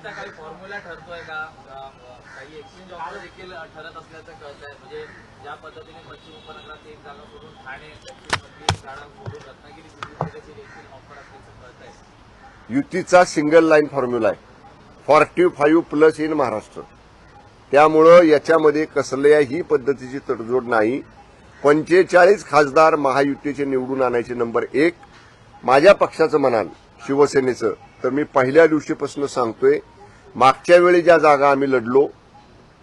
युतीचा काही फॉर्म्युला ठरतोय का? काही एक्सचेंज ऑफर देखील ठरत असल्याचं कळतंय. म्हणजे ज्या पद्धतीने पश्चिम उपनगरात एक जागा सोडून ठाणे पश्चिममधली एक जागा सोडून रत्नागिरी सिंधुदुर्गची देखील ऑफर असल्याचं कळतंय. युतीचा सिंगल लाईन फॉर्म्युला आहे, 45+ इन महाराष्ट्र. त्यामुळं याच्यामध्ये कसल्याही पद्धतीची तडजोड नाही. 45 खासदार महायुतीचे निवडून आणायचे. नंबर 1. माझ्या पक्षाचं म्हणाल, शिवसेनेचं, तर मी पहिल्या दिवशीपासून सांगतोय, मागच्या वेळी ज्या जागा आम्ही लढलो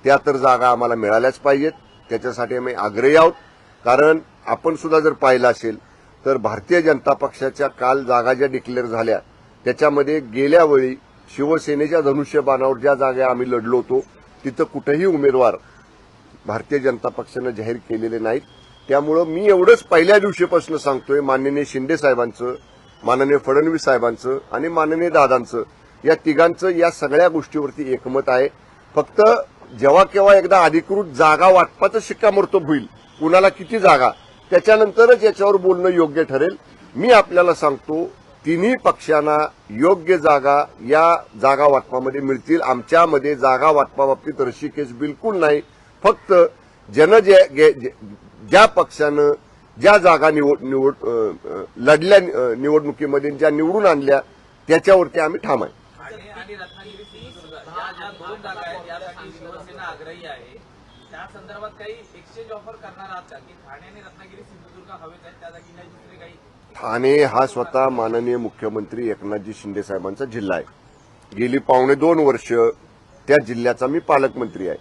त्या तर जागा आम्हाला मिळाल्याच पाहिजेत. त्याच्यासाठी आम्ही आग्रही आहोत. कारण आपण सुद्धा जर पाहिलं असेल तर भारतीय जनता पक्षाच्या काल जागा ज्या डिक्लेअर झाल्या त्याच्यामध्ये गेल्या वेळी शिवसेनेच्या धनुष्यबाणावर ज्या जागा आम्ही लढलो होतो तिथं कुठेही उमेदवार भारतीय जनता पक्षानं जाहीर केलेले नाहीत. त्यामुळं मी एवढंच पहिल्या दिवशीपासून सांगतोय, माननीय शिंदे साहेबांचं, माननीय फडणवीस साहेबांचं आणि माननीय दादांचं, या तिघांचं या सगळ्या गोष्टीवरती एकमत आहे. फक्त जेव्हा केव्हा एकदा अधिकृत जागा वाटपाचं शिक्कामोर्तब होईल, कुणाला किती जागा, त्याच्यानंतरच याच्यावर बोलणं योग्य ठरेल. मी आपल्याला सांगतो, तिन्ही पक्षांना योग्य जागा या जागा वाटपामध्ये मिळतील. आमच्यामध्ये जागा वाटपाबाबतीत रशिकेस बिलकुल नाही. फक्त ज्या पक्षानं ज्या जागा लढल्या निवडणुकीमध्ये, ज्या निवडून आणल्या, त्याच्यावरती आम्ही ठाम आहे. ठाणे आणि रत्नागिरी सिंधुदुर्ग ज्या दोन जागा आहेत यासाठी शिवसेना आग्रही आहे. त्या संदर्भात काही एक्सचेंज ऑफर करणार आहात का? की ठाणे आणि रत्नागिरी सिंधुदुर्ग हवेत आहेत, त्या जागी काही दुसरी काही? ठाणे हा स्वतः माननीय मुख्यमंत्री एकनाथजी शिंदे साहेबांचा जिल्हा आहे. गेली 2.25 वर्ष त्या जिल्ह्याचा मी पालकमंत्री आहे.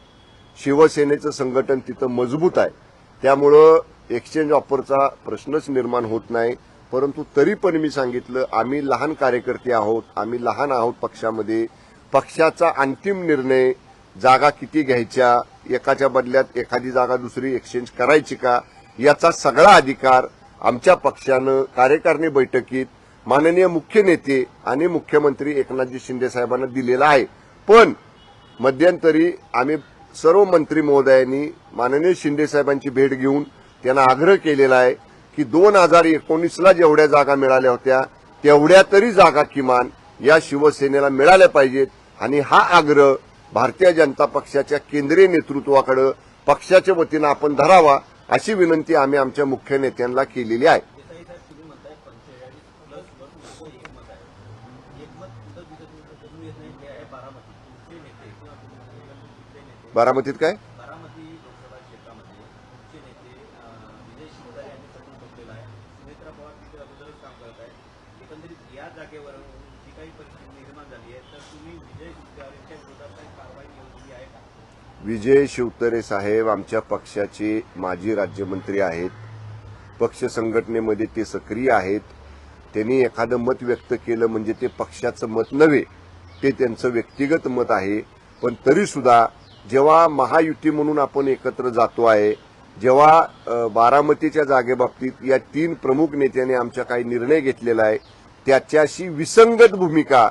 शिवसेनेचं संघटन तिथं मजबूत आहे. त्यामुळं एक्सचेंज ऑफरचा प्रश्नच निर्माण होत नाही. परंतु तरी पण मी सांगितलं, आम्ही लहान कार्यकर्ते आहोत, आम्ही लहान आहोत पक्षामध्ये. पक्षाचा अंतिम निर्णय, जागा किती घ्यायच्या, एकाच्या बदल्यात एखादी जागा दुसरी एक्सचेंज करायची का, याचा सगळा अधिकार आमच्या पक्षानं कार्यकारिणी बैठकीत माननीय मुख्य नेते आणि मुख्यमंत्री एकनाथजी शिंदे साहेबांना दिलेला आहे. पण मध्यंतरी आम्ही सर्व मंत्री महोदयांनी माननीय शिंदे साहेबांची भेट घेऊन त्यांना आग्रह केलेला आहे की 2019ला जेवढ्या जागा मिळाल्या होत्या तेवढ्या तरी जागा किमान या शिवसेनेला मिळाल्या पाहिजेत. आणि हा आग्रह भारतीय जनता पक्षाच्या केंद्रीय नेतृत्वाकडे पक्षाच्या वतीनं आपण धरावा, अशी विनंती आम्ही आमच्या मुख्य नेत्यांना केलेली आहे. बारामतीत काय बारामती लोकसभा क्षेत्रामध्ये मुख्य नेते विजय शिवतारे यांनी प्रश्न ठोकलेला आहे. सुनेत्रा पवार तिथे अगोदरच काम करत आहेत. एकंदरीत या जागेवर जी काही परिस्थिती निर्माण झाली आहे, तर तुम्ही विजय शिवतारेंच्या विरोधात काही कारवाई केली आहे का? विजय शिवतारे साहेब आमच्या पक्षाचे माजी राज्यमंत्री आहेत. पक्ष संघटनेमध्ये ते सक्रिय आहेत. त्यांनी एखादं मत व्यक्त केलं म्हणजे ते पक्षाचं मत नव्हे, ते त्यांचं व्यक्तिगत मत आहे. पण तरी सुद्धा जेव्हा महायुती म्हणून आपण एकत्र जातो आहे, जेव्हा बारामतीच्या जागेबाबतीत या 3 प्रमुख नेत्यांनी आमच्या काही निर्णय घेतलेला आहे, त्याच्याशी विसंगत भूमिका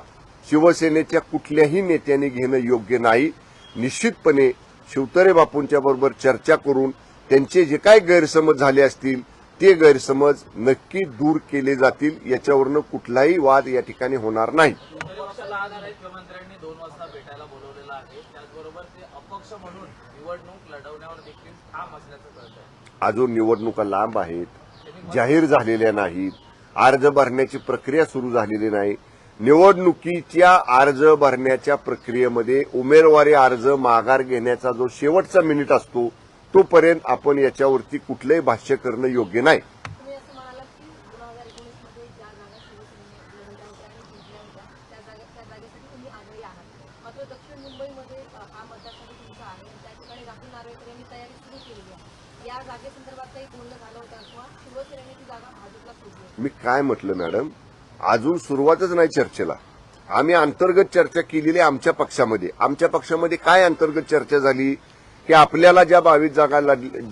शिवसेनेच्या कुठल्याही नेत्यांनी घेणं योग्य नाही. निश्चितपणे शिवतारे बापूंच्या बरोबर चर्चा करून त्यांचे जे काही गैरसमज झाले असतील ते गैरसमज नक्की दूर केले जातील. याच्यावरनं कुठलाही वाद या ठिकाणी होणार नाही. मुख्यमंत्र्यांनी 2 वाजता भेटायला बोलवलेलं आहे. त्याचबरोबर ते अपक्ष म्हणून निवडणूक लढवण्यावर देखील ठाम असल्याचं कळतंय. अजून निवडणुका लांब आहेत, जाहीर झालेल्या नाहीत, अर्ज भरण्याची प्रक्रिया सुरू झालेली नाही. निवडणुकीच्या अर्ज भरण्याच्या प्रक्रियेमध्ये उमेदवारी अर्ज माघार घेण्याचा जो शेवटचा मिनिट असतो तोपर्यंत आपण याच्यावरती कुठलंही भाष्य करणं योग्य नाही. तुम्ही असं म्हणालात की 2019मध्ये ज्या जागा शिवसेनेने लढवल्या होत्या आणि जिंकल्या होत्या त्या जागेसाठी तुम्ही आग्रही आहात. मात्र दक्षिण मुंबईमध्ये हा मतदारसंघ तुमचा आहे. त्या ठिकाणी राहुल नार्वेकर यांनी तयारी सुरू केलेली आहे. या जागेसंदर्भात काही बोलणं झालं होतं किंवा शिवसेनेने ती जागा भाजपला सोडली? मी काय म्हटलं मॅडम, अजून सुरुवातच नाही चर्चेला. आम्ही अंतर्गत चर्चा केलेली आमच्या पक्षामध्ये. आमच्या पक्षामध्ये काय अंतर्गत चर्चा झाली की आपल्याला ज्या 22 जागा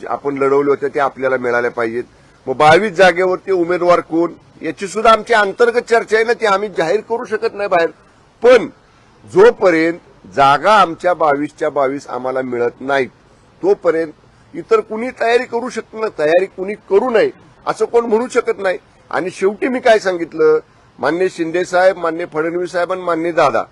आपण लढवल्या होत्या त्या आपल्याला मिळाल्या पाहिजेत. मग 22 जागेवरती उमेदवार कोण याची सुद्धा आमची अंतर्गत चर्चा आहे ना, ती आम्ही जाहीर करू शकत नाही बाहेर. पण जोपर्यंत जागा आमच्या 22च्या 22 आम्हाला मिळत नाहीत तोपर्यंत इतर कुणी तयारी करू शकत नाही. तयारी कुणी करू नये असं कोण म्हणू शकत नाही. आणि शेवटी मी काय सांगितलं, माननीय शिंदे साहेब, माननीय फडणवीस साहेब आणि माननीय दादा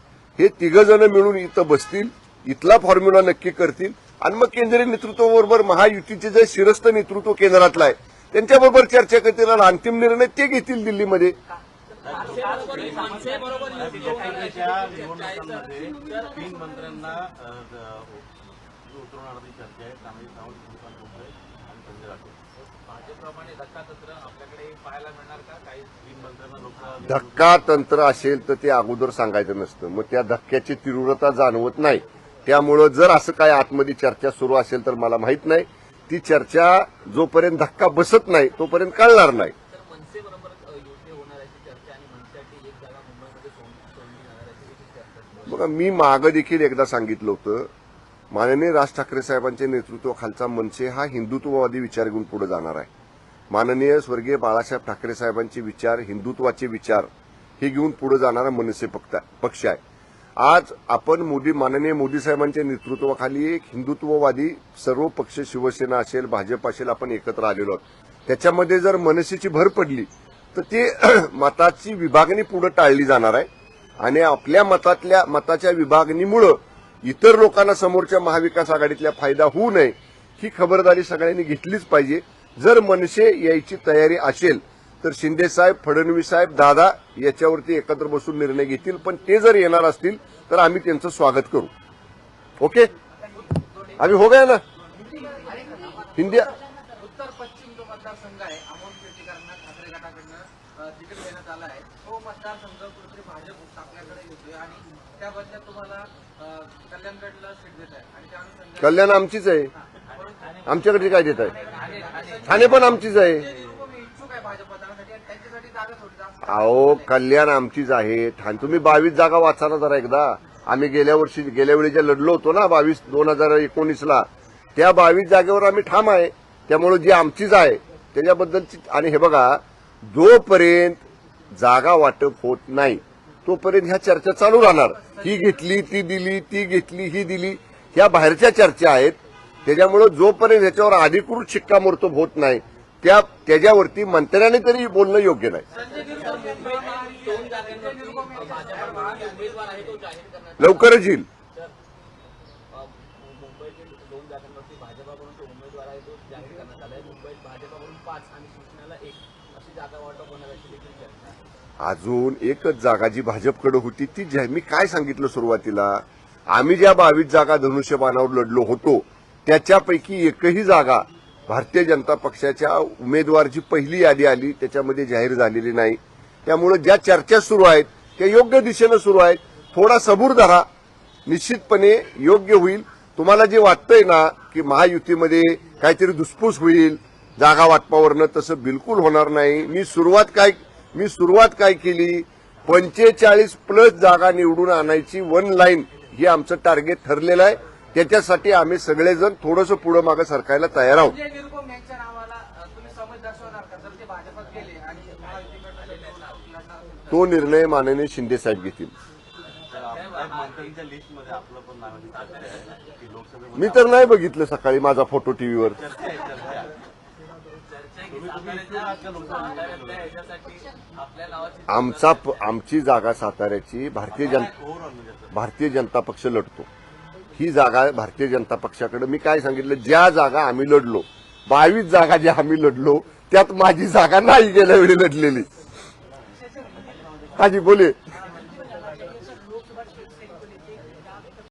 हे तिघजण मिळून इथं बसतील, इथला फॉर्म्युला नक्की करतील आणि मग केंद्रीय नेतृत्वाबरोबर महायुतीचे जे शिरस्त नेतृत्व केंद्रातलं आहे त्यांच्याबरोबर चर्चा करतील आणि अंतिम निर्णय ते घेतील दिल्लीमध्ये. त्या निवडणुकांमध्ये 3 मंत्र्यांना उतरवणारी चर्चा आहे. त्यामध्ये सावंत, श्रीकांत भुजबळ आणि संजय राठोड. भाजपप्रमाणे धक्कातंत्र आपल्याकडे पाहायला मिळणार का? काही 3 मंत्र्यांना लोक धक्का तंत्र असेल तर ते अगोदर सांगायचं नसतं, मग त्या धक्क्याची तीव्रता जाणवत नाही. त्यामुळं जर असं काय आतमध्ये चर्चा सुरू असेल तर मला माहित नाही. ती चर्चा जोपर्यंत धक्का बसत नाही तोपर्यंत कळणार नाही. तर मनसेबरोबर युती होणार याची चर्चा आणि मनसेसाठी एक जागा मुंबईमध्ये सोडली जाणार याची देखील चर्चा. बघा, मी मागं देखील एकदा सांगितलं होतं, माननीय राज ठाकरे साहेबांच्या नेतृत्वाखालचा मनसे हा हिंदुत्ववादी विचार घेऊन पुढे जाणार आहे. माननीय स्वर्गीय बाळासाहेब ठाकरे साहेबांचे विचार, हिंदुत्वाचे विचार हे घेऊन पुढे जाणारा मनसे पक्ष आहे. आज आपण माननीय मोदी साहेबांच्या नेतृत्वाखाली एक हिंदुत्ववादी सर्व पक्ष, शिवसेना असेल, भाजप असेल, आपण एकत्र आलेलो आहोत. त्याच्यामध्ये जर मनसेची भर पडली तर ते मताची विभागणी पुढे टाळली जाणार आहे आणि आपल्या मताच्या विभागणीमुळं इतर लोकांना समोरच्या महाविकास आघाडीतल्या फायदा होऊ नये ही खबरदारी सगळ्यांनी घेतलीच पाहिजे. जर मनसे यायची तयारी असेल तर शिंदे साहेब, फडणवीस साहेब, दादा याच्यावरती एकत्र बसून निर्णय घेतील. पण ते जर येणार असतील तर आम्ही त्यांचं स्वागत करू. ओके, आम्ही हो गया ना हिंदी. उत्तर पश्चिम जो मतदारसंघ आहे, अमोल पेटीकरांना ठाकरे गटाकडनं तिकीट देण्यात आलं आहे. तो मतदारसंघ कुठेतरी भाजप आपल्याकडे येतोय आणि त्या बदल्यात तुम्हाला कल्याणगडला सीट देत आहे आणि त्या अनुषंगाने कल्याण आमचीच आहे, आमच्याकडे काय देत आहे? ठाणे पण आमचीच आहे. इच्छुक आहे भाजप मतदानासाठी आणि त्यांच्यासाठी जागा थोडी जास्त. अहो, कल्याण आमचीच आहे. तुम्ही 22 जागा वाचा ना जरा एकदा. आम्ही गेल्या वेळी जे लढलो होतो ना 2019ला, त्या 22 जागेवर आम्ही ठाम आहे. त्यामुळे जी आमचीच आहे त्याच्याबद्दलची. आणि हे बघा, जोपर्यंत जागा वाटप होत नाही तोपर्यंत ह्या चर्चा चालू राहणार. ही घेतली, ती दिली, ती घेतली, ही दिली, ह्या बाहेरच्या चर्चा आहेत. त्याच्यामुळे जोपर्यंत ह्याच्यावर अधिकृत शिक्कामोर्तब होत नाही त्याच्यावरती मंत्र्याने तरी बोलणं योग्य नाही. दोन जागांवरती भाजपकडून उमेदवार आहे तो जाहीर करण्यात. लवकरच येईल. मुंबईतील 2 जागांवरती भाजपाकडून तो उमेदवार आहे तो जाहीर करण्यात आलाय. मुंबईत भाजपाकडून 5 आणि शिवसेनेला 1 अशी जागा वाटप होणार याची देखील चर्चा आहे. अजून एकच जागा जी भाजपकडे होती ती मी काय सांगितलं सुरुवातीला, आम्ही ज्या 22 जागा धनुष्यबाणावर लढलो होतो त्याच्यापैकी एकही जागा भारतीय जनता पक्षाच्या उमेदवारची पहिली यादी आली त्याच्यामध्ये जाहीर झालेली नाही. त्यामुळे ज्या चर्चा सुरू आहेत त्या योग्य दिशेनं सुरू आहेत. थोडा सबूर धरा, निश्चितपणे योग्य होईल. तुम्हाला जे वाटतंय ना की महायुतीमध्ये काहीतरी धुसफूस होईल जागा वाटपावरनं, तसं बिलकुल होणार नाही. मी सुरुवात काय केली, 45+ जागा निवडून आणायची 1 लाईन हे आमचं टार्गेट ठरलेलं आहे. त्याच्यासाठी आम्ही सगळेजण थोडंसं पुढं मागं सरकायला तयार आहोत. संजय निरुपम यांच्या नावाला तुम्ही समज दर्शवणार का जर ते भाजपात गेले आणि महायुतीकडनं लढणार असेल? तो निर्णय माननीय शिंदे साहेब घेतील. मंत्र्यांच्या लिस्टमध्ये आपलं पण नाव आहे की लोकसभेमध्ये मी तर नाही बघितलं सकाळी माझा फोटो टीव्हीवर. चर्चा आहे. चर्चा आहे की साताऱ्यातल्या ह्याच्यासाठी आपल्या नावाची आमची जागा साताऱ्याची भारतीय जनता पक्ष लढतो. ही जागा भारतीय जनता पक्षाकडे. मी काय सांगितलं, ज्या जागा आम्ही लढलो 22 जागा ज्या आम्ही लढलो त्यात माझी जागा नाही गेल्या वेळी लढलेली. हाजी बोले.